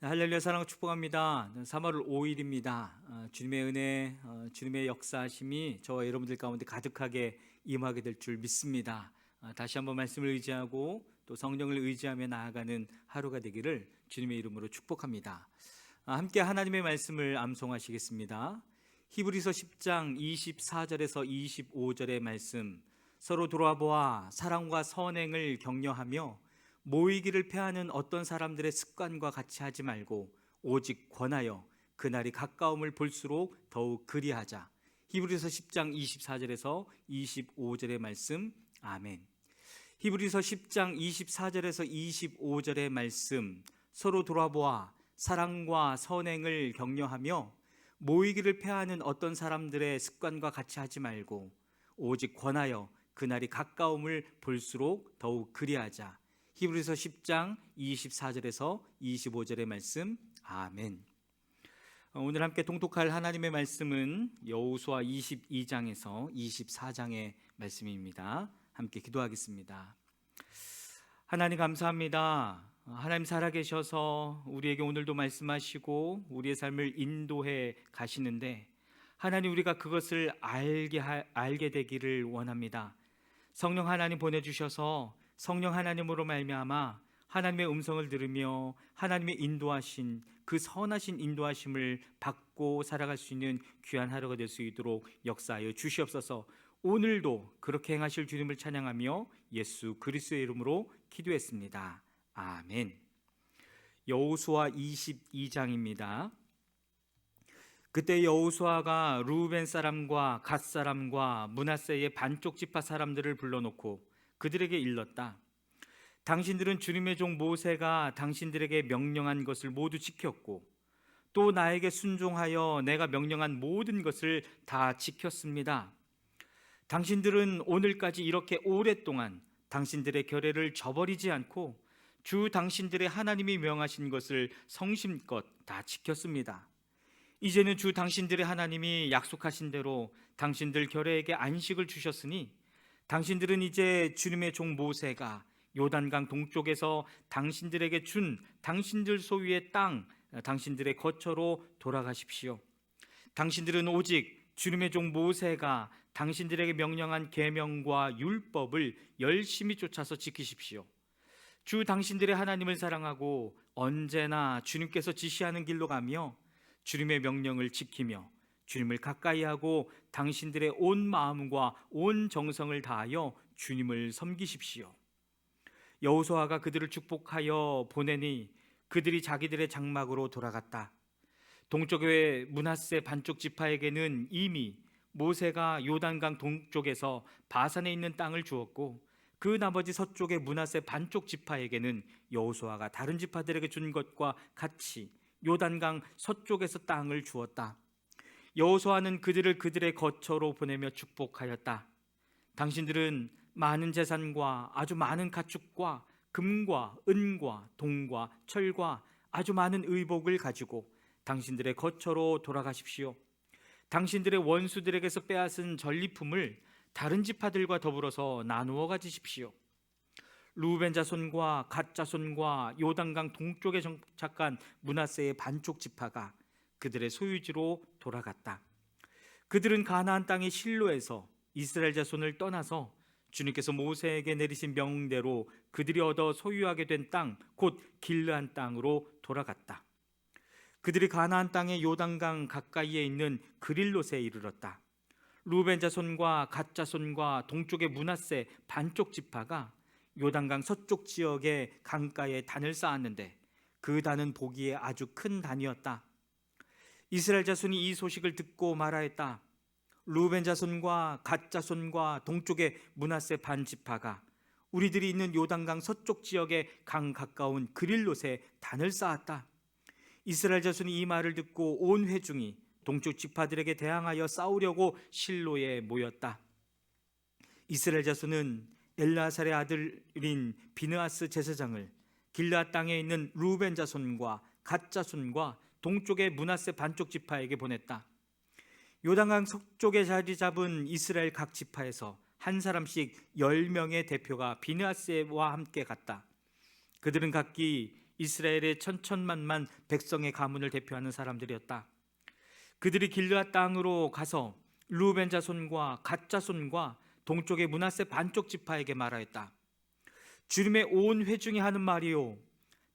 할렐루야, 사랑을 축복합니다. 3월 5일입니다. 주님의 은혜, 주님의 역사하심이 저와 여러분들 가운데 가득하게 임하게 될 줄 믿습니다. 다시 한번 말씀을 의지하고 또 성령을 의지하며 나아가는 하루가 되기를 주님의 이름으로 축복합니다. 함께 하나님의 말씀을 암송하시겠습니다. 히브리서 10장 24절에서 25절의 말씀, 서로 돌아보아 사랑과 선행을 격려하며 모이기를 패하는 어떤 사람들의 습관과 같이 하지 말고 오직 권하여 그날이 가까움을 볼수록 더욱 그리하자. 히브리서 10장 24절에서 25절의 말씀. 아멘. 히브리서 10장 24절에서 25절의 말씀, 서로 돌아보아 사랑과 선행을 격려하며 모이기를 패하는 어떤 사람들의 습관과 같이 하지 말고 오직 권하여 그날이 가까움을 볼수록 더욱 그리하자. 히브리서 10장 24절에서 25절의 말씀. 아멘. 오늘 함께 통독할 하나님의 말씀은 여호수아 22장에서 24장의 말씀입니다. 함께 기도하겠습니다. 하나님 감사합니다. 하나님 살아계셔서 우리에게 오늘도 말씀하시고 우리의 삶을 인도해 가시는데, 하나님 우리가 그것을 알게 되기를 원합니다. 성령 하나님 보내주셔서 성령 하나님으로 말미암아 하나님의 음성을 들으며 하나님의 인도하신 그 선하신 인도하심을 받고 살아갈 수 있는 귀한 하루가 될 수 있도록 역사하여 주시옵소서. 오늘도 그렇게 행하실 주님을 찬양하며 예수 그리스도의 이름으로 기도했습니다. 아멘. 여호수아 22장입니다. 그때 여호수아가 르우벤 사람과 갓 사람과 므낫세의 반쪽 지파 사람들을 불러놓고 그들에게 일렀다. 당신들은 주님의 종 모세가 당신들에게 명령한 것을 모두 지켰고 또 나에게 순종하여 내가 명령한 모든 것을 다 지켰습니다. 당신들은 오늘까지 이렇게 오랫동안 당신들의 결례를 저버리지 않고 주 당신들의 하나님이 명하신 것을 성심껏 다 지켰습니다. 이제는 주 당신들의 하나님이 약속하신 대로 당신들 결례에게 안식을 주셨으니 당신들은 이제 주님의 종 모세가 요단강 동쪽에서 당신들에게 준 당신들 소유의 땅, 당신들의 거처로 돌아가십시오. 당신들은 오직 주님의 종 모세가 당신들에게 명령한 계명과 율법을 열심히 쫓아서 지키십시오. 주 당신들의 하나님을 사랑하고 언제나 주님께서 지시하는 길로 가며 주님의 명령을 지키며 주님을 가까이 하고 당신들의 온 마음과 온 정성을 다하여 주님을 섬기십시오. 여호수아가 그들을 축복하여 보내니 그들이 자기들의 장막으로 돌아갔다. 동쪽의 므낫세 반쪽 지파에게는 이미 모세가 요단강 동쪽에서 바산에 있는 땅을 주었고 그 나머지 서쪽의 므낫세 반쪽 지파에게는 여호수아가 다른 지파들에게 준 것과 같이 요단강 서쪽에서 땅을 주었다. 여호수아는 그들을 그들의 거처로 보내며 축복하였다. 당신들은 많은 재산과 아주 많은 가축과 금과 은과 동과 철과 아주 많은 의복을 가지고 당신들의 거처로 돌아가십시오. 당신들의 원수들에게서 빼앗은 전리품을 다른 지파들과 더불어서 나누어 가지십시오. 르우벤 자손과 갓 자손과 요단강 동쪽에 정착한 므낫세의 반쪽 지파가 그들의 소유지로 돌아갔다. 그들은 가나안 땅의 실로에서 이스라엘 자손을 떠나서 주님께서 모세에게 내리신 명대로 그들이 얻어 소유하게 된 땅, 곧 길르한 땅으로 돌아갔다. 그들이 가나안 땅의 요단강 가까이에 있는 그릴롯에 이르렀다. 르우벤 자손과 갓 자손과 동쪽의 므낫세 반쪽 지파가 요단강 서쪽 지역의 강가에 단을 쌓았는데 그 단은 보기에 아주 큰 단이었다. 이스라엘 자손이 이 소식을 듣고 말하였다. 르우벤 자손과 갓 자손과 동쪽의 므낫세 반 지파가 우리들이 있는 요단강 서쪽 지역의 강 가까운 그릴롯에 단을 쌓았다. 이스라엘 자손이 이 말을 듣고 온 회중이 동쪽 지파들에게 대항하여 싸우려고 실로에 모였다. 이스라엘 자손은 엘라살의 아들인 비느하스 제사장을 길르앗 땅에 있는 르우벤 자손과 갓 자손과 동쪽의 므낫세 반쪽 지파에게 보냈다. 요단강 서쪽에 자리 잡은 이스라엘 각 지파에서 한 사람씩 10명의 대표가 비느하스와 함께 갔다. 그들은 각기 이스라엘의 천천만만 백성의 가문을 대표하는 사람들이었다. 그들이 길르앗 땅으로 가서 루벤 자손과 갓 자손과 동쪽의 므낫세 반쪽 지파에게 말하였다. 주님의 온 회중이 하는 말이요,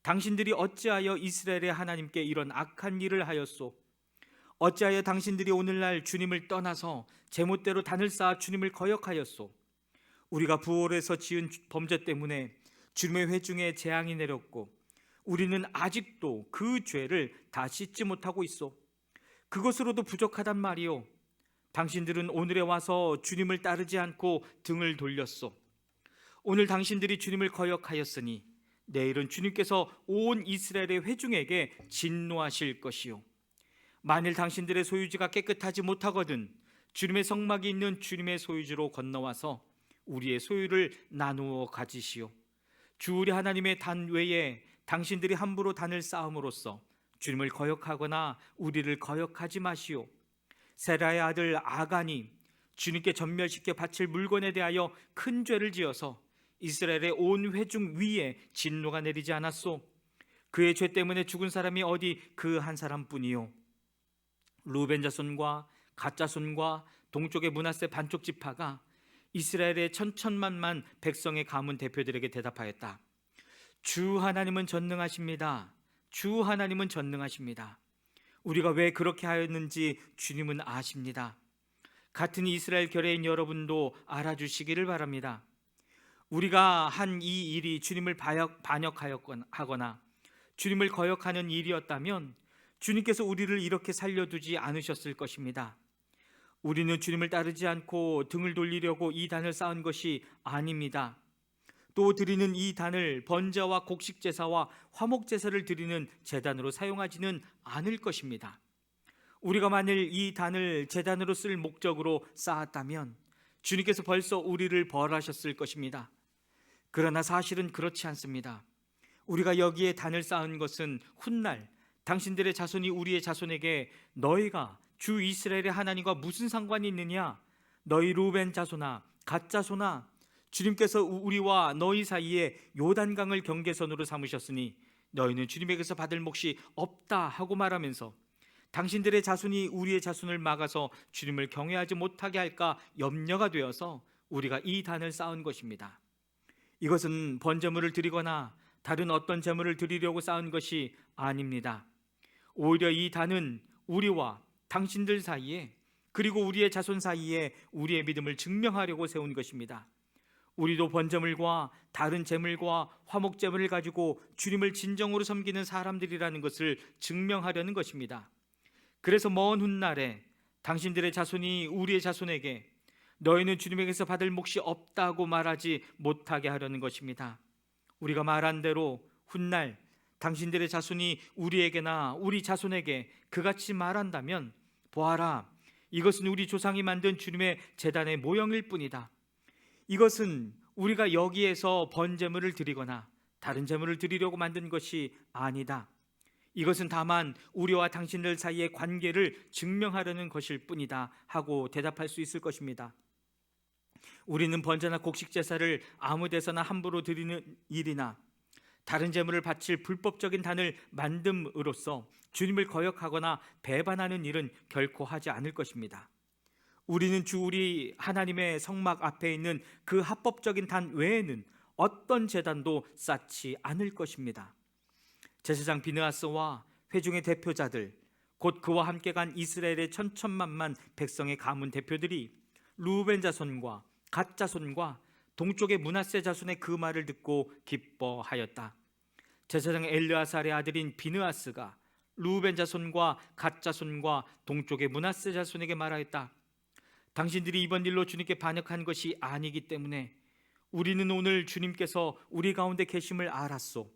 당신들이 어찌하여 이스라엘의 하나님께 이런 악한 일을 하였소? 어찌하여 당신들이 오늘날 주님을 떠나서 제멋대로 단을 쌓아 주님을 거역하였소? 우리가 부올에서 지은 범죄 때문에 주님의 회중에 재앙이 내렸고 우리는 아직도 그 죄를 다 씻지 못하고 있소. 그것으로도 부족하단 말이요, 당신들은 오늘에 와서 주님을 따르지 않고 등을 돌렸소. 오늘 당신들이 주님을 거역하였으니 내일은 주님께서 온 이스라엘의 회중에게 진노하실 것이요, 만일 당신들의 소유지가 깨끗하지 못하거든 주님의 성막이 있는 주님의 소유지로 건너와서 우리의 소유를 나누어 가지시오. 주 우리 하나님의 단 외에 당신들이 함부로 단을 쌓음으로써 주님을 거역하거나 우리를 거역하지 마시오. 세라의 아들 아간이 주님께 전멸시켜 바칠 물건에 대하여 큰 죄를 지어서 이스라엘의 온 회중 위에 진노가 내리지 않았소? 그의 죄 때문에 죽은 사람이 어디 그 한 사람뿐이요, 루벤 자손과 갓 자손과 동쪽의 므낫세 반쪽 지파가 이스라엘의 천천만만 백성의 가문 대표들에게 대답하였다. 주 하나님은 전능하십니다. 주 하나님은 전능하십니다. 우리가 왜 그렇게 하였는지 주님은 아십니다. 같은 이스라엘 결의인 여러분도 알아주시기를 바랍니다. 우리가 한 이 일이 주님을 반역하거나 주님을 거역하는 일이었다면 주님께서 우리를 이렇게 살려두지 않으셨을 것입니다. 우리는 주님을 따르지 않고 등을 돌리려고 이 단을 쌓은 것이 아닙니다. 또 드리는 이 단을 번제와 곡식제사와 화목제사를 드리는 제단으로 사용하지는 않을 것입니다. 우리가 만일 이 단을 제단으로 쓸 목적으로 쌓았다면 주님께서 벌써 우리를 벌하셨을 것입니다. 그러나 사실은 그렇지 않습니다. 우리가 여기에 단을 쌓은 것은 훗날 당신들의 자손이 우리의 자손에게 너희가 주 이스라엘의 하나님과 무슨 상관이 있느냐? 너희 루벤 자손아, 갓 자손아, 주님께서 우리와 너희 사이에 요단강을 경계선으로 삼으셨으니 너희는 주님에게서 받을 몫이 없다 하고 말하면서 당신들의 자손이 우리의 자손을 막아서 주님을 경외하지 못하게 할까 염려가 되어서 우리가 이 단을 쌓은 것입니다. 이것은 번제물을 드리거나 다른 어떤 제물을 드리려고 쌓은 것이 아닙니다. 오히려 이 단은 우리와 당신들 사이에 그리고 우리의 자손 사이에 우리의 믿음을 증명하려고 세운 것입니다. 우리도 번제물과 다른 제물과 화목제물을 가지고 주님을 진정으로 섬기는 사람들이라는 것을 증명하려는 것입니다. 그래서 먼 훗날에 당신들의 자손이 우리의 자손에게 너희는 주님에게서 받을 몫이 없다고 말하지 못하게 하려는 것입니다. 우리가 말한 대로 훗날 당신들의 자손이 우리에게나 우리 자손에게 그같이 말한다면 보아라, 이것은 우리 조상이 만든 주님의 제단의 모형일 뿐이다. 이것은 우리가 여기에서 번제물을 드리거나 다른 제물을 드리려고 만든 것이 아니다. 이것은 다만 우리와 당신들 사이의 관계를 증명하려는 것일 뿐이다 하고 대답할 수 있을 것입니다. 우리는 번제나 곡식 제사를 아무 데서나 함부로 드리는 일이나 다른 제물을 바칠 불법적인 단을 만듦으로써 주님을 거역하거나 배반하는 일은 결코 하지 않을 것입니다. 우리는 주 우리 하나님의 성막 앞에 있는 그 합법적인 단 외에는 어떤 제단도 쌓지 않을 것입니다. 제사장 비느하스와 회중의 대표자들, 곧 그와 함께 간 이스라엘의 천천만만 백성의 가문 대표들이 루벤 자손과 갓 자손과 동쪽의 므낫세 자손의 그 말을 듣고 기뻐하였다. 제사장 엘르아살의 아들인 비느하스가 루벤 자손과 갓 자손과 동쪽의 므낫세 자손에게 말하였다. 당신들이 이번 일로 주님께 반역한 것이 아니기 때문에 우리는 오늘 주님께서 우리 가운데 계심을 알았소.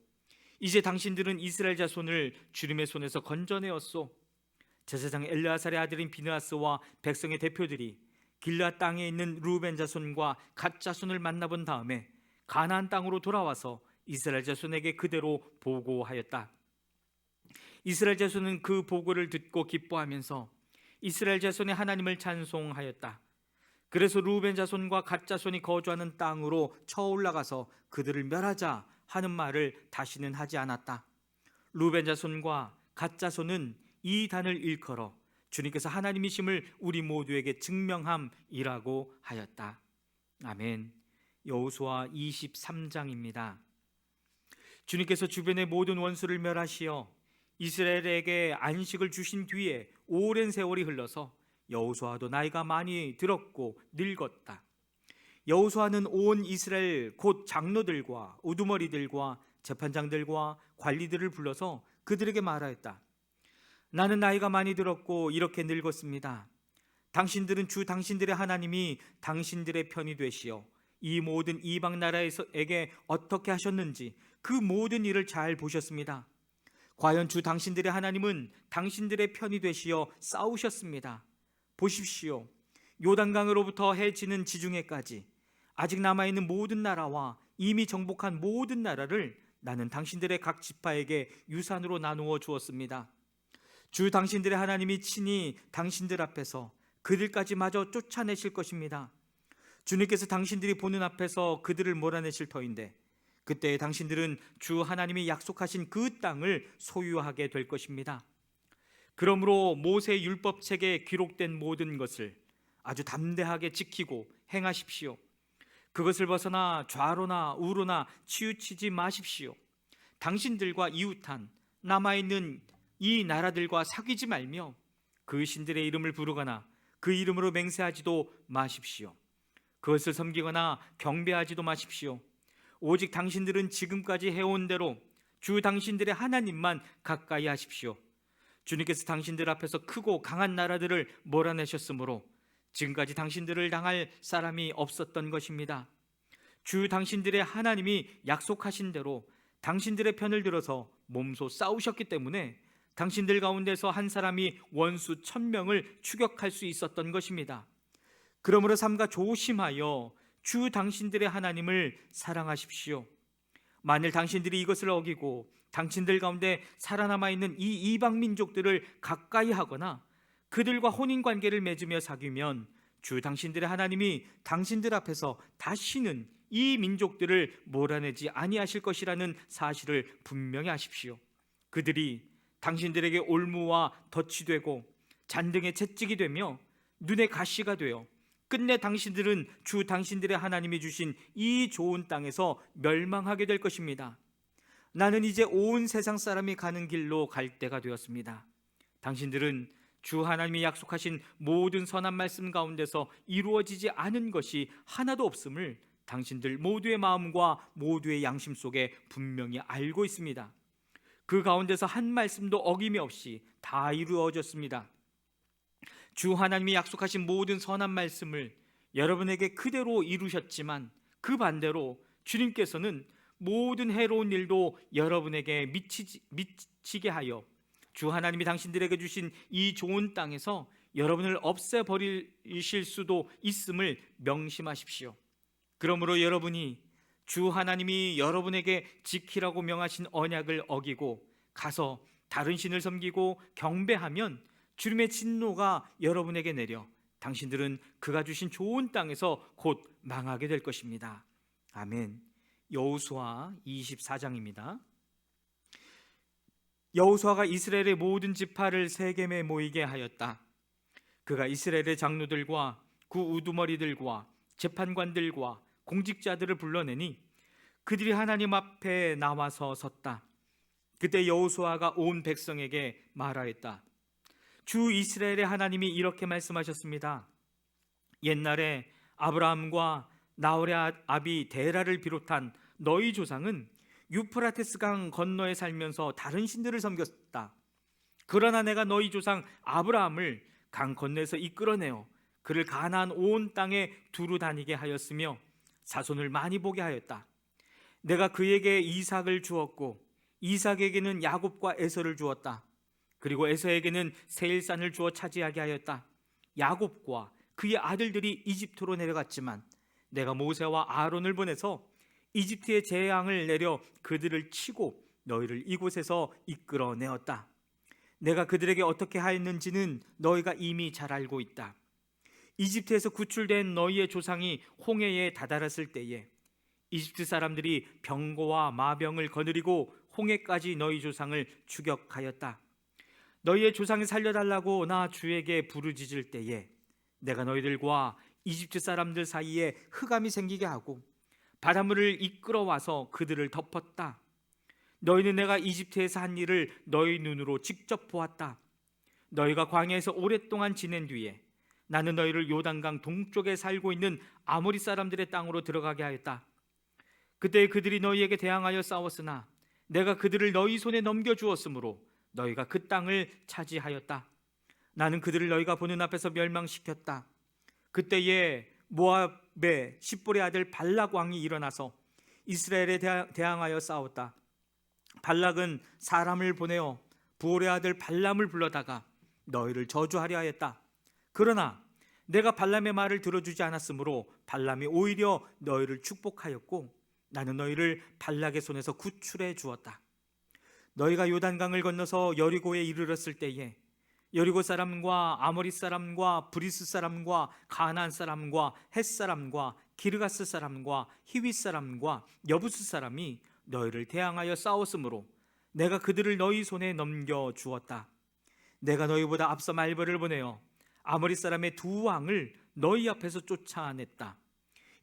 이제 당신들은 이스라엘 자손을 주님의 손에서 건져내었소. 제사장 엘르아살의 아들인 비느하스와 백성의 대표들이 길르앗 땅에 있는 루벤 자손과 갓 자손을 만나본 다음에 가나안 땅으로 돌아와서 이스라엘 자손에게 그대로 보고하였다. 이스라엘 자손은 그 보고를 듣고 기뻐하면서 이스라엘 자손의 하나님을 찬송하였다. 그래서 루벤 자손과 갓 자손이 거주하는 땅으로 쳐 올라가서 그들을 멸하자 하는 말을 다시는 하지 않았다. 루벤 자손과 갓 자손은 이 단을 일컬어 주님께서 하나님이심을 우리 모두에게 증명함이라고 하였다. 아멘. 여호수아 23장입니다. 주님께서 주변의 모든 원수를 멸하시어 이스라엘에게 안식을 주신 뒤에 오랜 세월이 흘러서 여호수아도 나이가 많이 들었고 늙었다. 여호수아는 온 이스라엘 곧 장로들과 우두머리들과 재판장들과 관리들을 불러서 그들에게 말하였다. 나는 나이가 많이 들었고 이렇게 늙었습니다. 당신들은 주 당신들의 하나님이 당신들의 편이 되시어 이 모든 이방 나라에게 어떻게 하셨는지 그 모든 일을 잘 보셨습니다. 과연 주 당신들의 하나님은 당신들의 편이 되시어 싸우셨습니다. 보십시오. 요단강으로부터 해 지는 지중해까지 아직 남아있는 모든 나라와 이미 정복한 모든 나라를 나는 당신들의 각 지파에게 유산으로 나누어 주었습니다. 주 당신들의 하나님이 친히 당신들 앞에서 그들까지 마저 쫓아내실 것입니다. 주님께서 당신들이 보는 앞에서 그들을 몰아내실 터인데 그때 당신들은 주 하나님이 약속하신 그 땅을 소유하게 될 것입니다. 그러므로 모세 율법책에 기록된 모든 것을 아주 담대하게 지키고 행하십시오. 그것을 벗어나 좌로나 우로나 치우치지 마십시오. 당신들과 이웃한 남아있는 이 나라들과 사귀지 말며 그 신들의 이름을 부르거나 그 이름으로 맹세하지도 마십시오. 그것을 섬기거나 경배하지도 마십시오. 오직 당신들은 지금까지 해온 대로 주 당신들의 하나님만 가까이 하십시오. 주님께서 당신들 앞에서 크고 강한 나라들을 몰아내셨으므로 지금까지 당신들을 당할 사람이 없었던 것입니다. 주 당신들의 하나님이 약속하신 대로 당신들의 편을 들어서 몸소 싸우셨기 때문에 당신들 가운데서 한 사람이 원수 1000명을 추격할 수 있었던 것입니다. 그러므로 삼가 조심하여 주 당신들의 하나님을 사랑하십시오. 만일 당신들이 이것을 어기고 당신들 가운데 살아남아 있는 이 이방 민족들을 가까이 하거나 그들과 혼인 관계를 맺으며 사귀면 주 당신들의 하나님이 당신들 앞에서 다시는 이 민족들을 몰아내지 아니하실 것이라는 사실을 분명히 아십시오. 그들이 당신들에게 올무와 덫이 되고 잔등에 채찍이 되며 눈에 가시가 되어 끝내 당신들은 주 당신들의 하나님이 주신 이 좋은 땅에서 멸망하게 될 것입니다. 나는 이제 온 세상 사람이 가는 길로 갈 때가 되었습니다. 당신들은 주 하나님이 약속하신 모든 선한 말씀 가운데서 이루어지지 않은 것이 하나도 없음을 당신들 모두의 마음과 모두의 양심 속에 분명히 알고 있습니다. 그 가운데서 한 말씀도 어김이 없이 다 이루어졌습니다. 주 하나님이 약속하신 모든 선한 말씀을 여러분에게 그대로 이루셨지만 그 반대로 주님께서는 모든 해로운 일도 여러분에게 미치게 하여 주 하나님이 당신들에게 주신 이 좋은 땅에서 여러분을 없애버리실 수도 있음을 명심하십시오. 그러므로 여러분이 주 하나님이 여러분에게 지키라고 명하신 언약을 어기고 가서 다른 신을 섬기고 경배하면 주님의 진노가 여러분에게 내려 당신들은 그가 주신 좋은 땅에서 곧 망하게 될 것입니다. 아멘. 여호수아 24장입니다. 여호수아가 이스라엘의 모든 지파를 세겜에 모이게 하였다. 그가 이스라엘의 장로들과 그 우두머리들과 재판관들과 공직자들을 불러내니 그들이 하나님 앞에 나와서 섰다. 그때 여호수아가 온 백성에게 말하였다. 주 이스라엘의 하나님이 이렇게 말씀하셨습니다. 옛날에 아브라함과 나홀의 아비 데라를 비롯한 너희 조상은 유프라테스 강 건너에 살면서 다른 신들을 섬겼다. 그러나 내가 너희 조상 아브라함을 강 건너에서 이끌어내어 그를 가나안 온 땅에 두루 다니게 하였으며 자손을 많이 보게 하였다. 내가 그에게 이삭을 주었고 이삭에게는 야곱과 에서를 주었다. 그리고 에서에게는 세일산을 주어 차지하게 하였다. 야곱과 그의 아들들이 이집트로 내려갔지만 내가 모세와 아론을 보내서 이집트의 재앙을 내려 그들을 치고 너희를 이곳에서 이끌어내었다. 내가 그들에게 어떻게 하였는지는 너희가 이미 잘 알고 있다. 이집트에서 구출된 너희의 조상이 홍해에 다다랐을 때에 이집트 사람들이 병거와 마병을 거느리고 홍해까지 너희 조상을 추격하였다. 너희의 조상이 살려달라고 나 주에게 부르짖을 때에 내가 너희들과 이집트 사람들 사이에 흑암이 생기게 하고 바닷물을 이끌어와서 그들을 덮었다. 너희는 내가 이집트에서 한 일을 너희 눈으로 직접 보았다. 너희가 광야에서 오랫동안 지낸 뒤에 나는 너희를 요단강 동쪽에 살고 있는 아모리 사람들의 땅으로 들어가게 하였다. 그때 그들이 너희에게 대항하여 싸웠으나 내가 그들을 너희 손에 넘겨주었으므로 너희가 그 땅을 차지하였다. 나는 그들을 너희가 보는 앞에서 멸망시켰다. 그때에 모압의 십볼의 아들 발락 왕이 일어나서 이스라엘에 대항하여 싸웠다. 발락은 사람을 보내어 부올의 아들 발람을 불러다가 너희를 저주하려 하였다. 그러나 내가 발람의 말을 들어주지 않았으므로 발람이 오히려 너희를 축복하였고 나는 너희를 발락의 손에서 구출해 주었다. 너희가 요단강을 건너서 여리고에 이르렀을 때에 여리고 사람과 아모리 사람과 브리스 사람과 가나안 사람과 헷 사람과 기르가스 사람과 히윗 사람과 여부스 사람이 너희를 대항하여 싸웠으므로 내가 그들을 너희 손에 넘겨 주었다. 내가 너희보다 앞서 말벌을 보내어 아모리 사람의 두 왕을 너희 앞에서 쫓아냈다.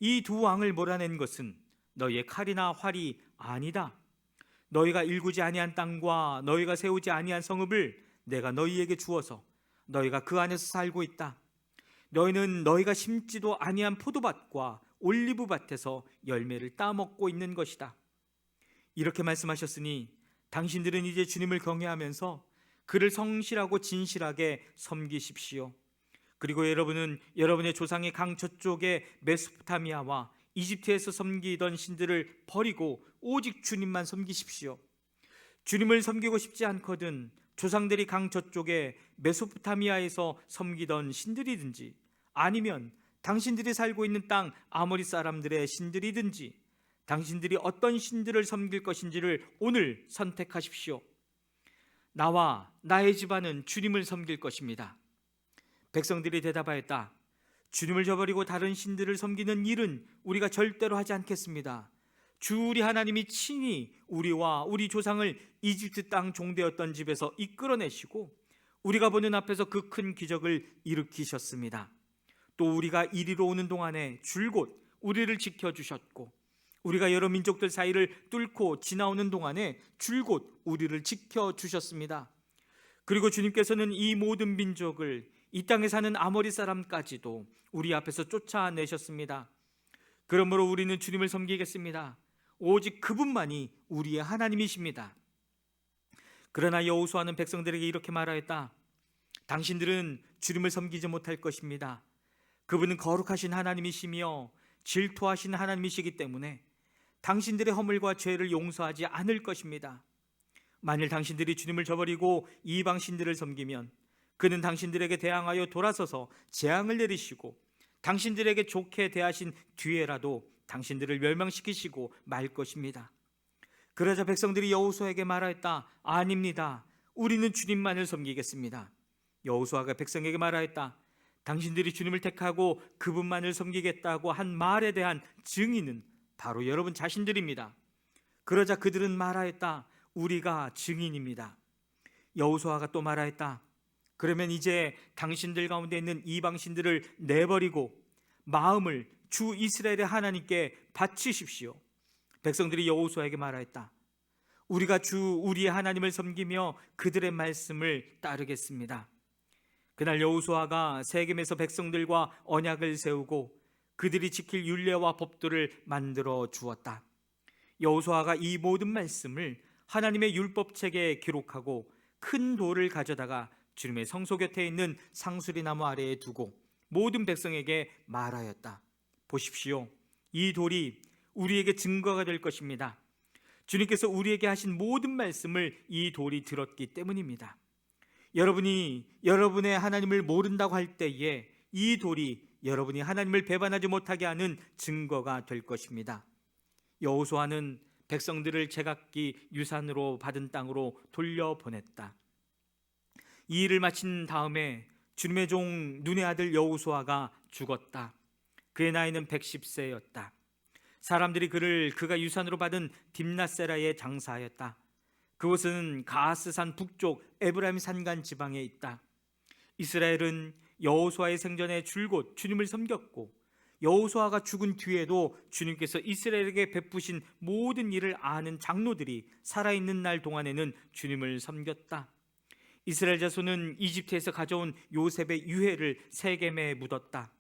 이 두 왕을 몰아낸 것은 너희의 칼이나 활이 아니다. 너희가 일구지 아니한 땅과 너희가 세우지 아니한 성읍을 내가 너희에게 주어서 너희가 그 안에서 살고 있다. 너희는 너희가 심지도 아니한 포도밭과 올리브밭에서 열매를 따먹고 있는 것이다. 이렇게 말씀하셨으니 당신들은 이제 주님을 경외하면서 그를 성실하고 진실하게 섬기십시오. 그리고 여러분은 여러분의 조상의 강 저쪽의 메소포타미아와 이집트에서 섬기던 신들을 버리고 오직 주님만 섬기십시오. 주님을 섬기고 싶지 않거든 조상들이 강 저쪽에 메소포타미아에서 섬기던 신들이든지 아니면 당신들이 살고 있는 땅 아모리 사람들의 신들이든지 당신들이 어떤 신들을 섬길 것인지를 오늘 선택하십시오. 나와 나의 집안은 주님을 섬길 것입니다. 백성들이 대답하였다. 주님을 저버리고 다른 신들을 섬기는 일은 우리가 절대로 하지 않겠습니다. 주 우리 하나님이 친히 우리와 우리 조상을 이집트 땅 종되었던 집에서 이끌어내시고 우리가 보는 앞에서 그 큰 기적을 일으키셨습니다. 또 우리가 이리로 오는 동안에 줄곧 우리를 지켜주셨고 우리가 여러 민족들 사이를 뚫고 지나오는 동안에 줄곧 우리를 지켜주셨습니다. 그리고 주님께서는 이 모든 민족을 이 땅에 사는 아모리 사람까지도 우리 앞에서 쫓아내셨습니다. 그러므로 우리는 주님을 섬기겠습니다. 오직 그분만이 우리의 하나님이십니다. 그러나 여호수아는 백성들에게 이렇게 말하였다. 당신들은 주님을 섬기지 못할 것입니다. 그분은 거룩하신 하나님이시며 질투하신 하나님이시기 때문에 당신들의 허물과 죄를 용서하지 않을 것입니다. 만일 당신들이 주님을 저버리고 이방 신들을 섬기면 그는 당신들에게 대항하여 돌아서서 재앙을 내리시고 당신들에게 좋게 대하신 뒤에라도 당신들을 멸망시키시고 말 것입니다. 그러자 백성들이 여호수아에게 말하였다. 아닙니다. 우리는 주님만을 섬기겠습니다. 여호수아가 백성에게 말하였다. 당신들이 주님을 택하고 그분만을 섬기겠다고 한 말에 대한 증인은 바로 여러분 자신들입니다. 그러자 그들은 말하였다. 우리가 증인입니다. 여호수아가 또 말하였다. 그러면 이제 당신들 가운데 있는 이방신들을 내버리고 마음을 주 이스라엘의 하나님께 바치십시오. 백성들이 여호수아에게 말하였다. 우리가 주 우리의 하나님을 섬기며 그들의 말씀을 따르겠습니다. 그날 여호수아가 세겜에서 백성들과 언약을 세우고 그들이 지킬 율례와 법도를 만들어 주었다. 여호수아가 이 모든 말씀을 하나님의 율법책에 기록하고 큰 돌을 가져다가 주님의 성소 곁에 있는 상수리 나무 아래에 두고 모든 백성에게 말하였다. 보십시오. 이 돌이 우리에게 증거가 될 것입니다. 주님께서 우리에게 하신 모든 말씀을 이 돌이 들었기 때문입니다. 여러분이 여러분의 하나님을 모른다고 할 때에 이 돌이 여러분이 하나님을 배반하지 못하게 하는 증거가 될 것입니다. 여호수아는 백성들을 제각기 유산으로 받은 땅으로 돌려보냈다. 이 일을 마친 다음에 주님의 종 눈의 아들 여호수아가 죽었다. 그의 나이는 110세였다. 사람들이 그가 유산으로 받은 딥나세라에 장사하였다. 그곳은 가스산 북쪽 에브라임 산간 지방에 있다. 이스라엘은 여호수아의 생전에 줄곧 주님을 섬겼고 여호수아가 죽은 뒤에도 주님께서 이스라엘에게 베푸신 모든 일을 아는 장로들이 살아있는 날 동안에는 주님을 섬겼다. 이스라엘 자손은 이집트에서 가져온 요셉의 유해를 세겜에 묻었다.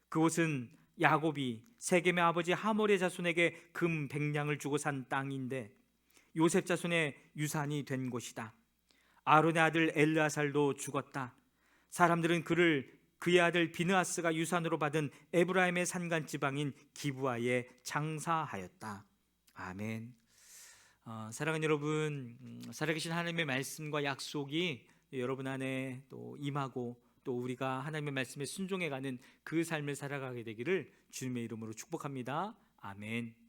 그곳은 야곱이 세겜의 아버지 하몰의 자손에게 금 100냥을 주고 산 땅인데 요셉 자손의 유산이 된 곳이다. 아론의 아들 엘르아살도 죽었다. 사람들은 그의 아들 비느하스가 유산으로 받은 에브라임의 산간 지방인 기브아에 장사하였다. 아멘. 사랑하는 여러분, 살아계신 하나님의 말씀과 약속이 여러분 안에 또 임하고 또 우리가 하나님의 말씀에 순종해가는 그 삶을 살아가게 되기를 주님의 이름으로 축복합니다. 아멘.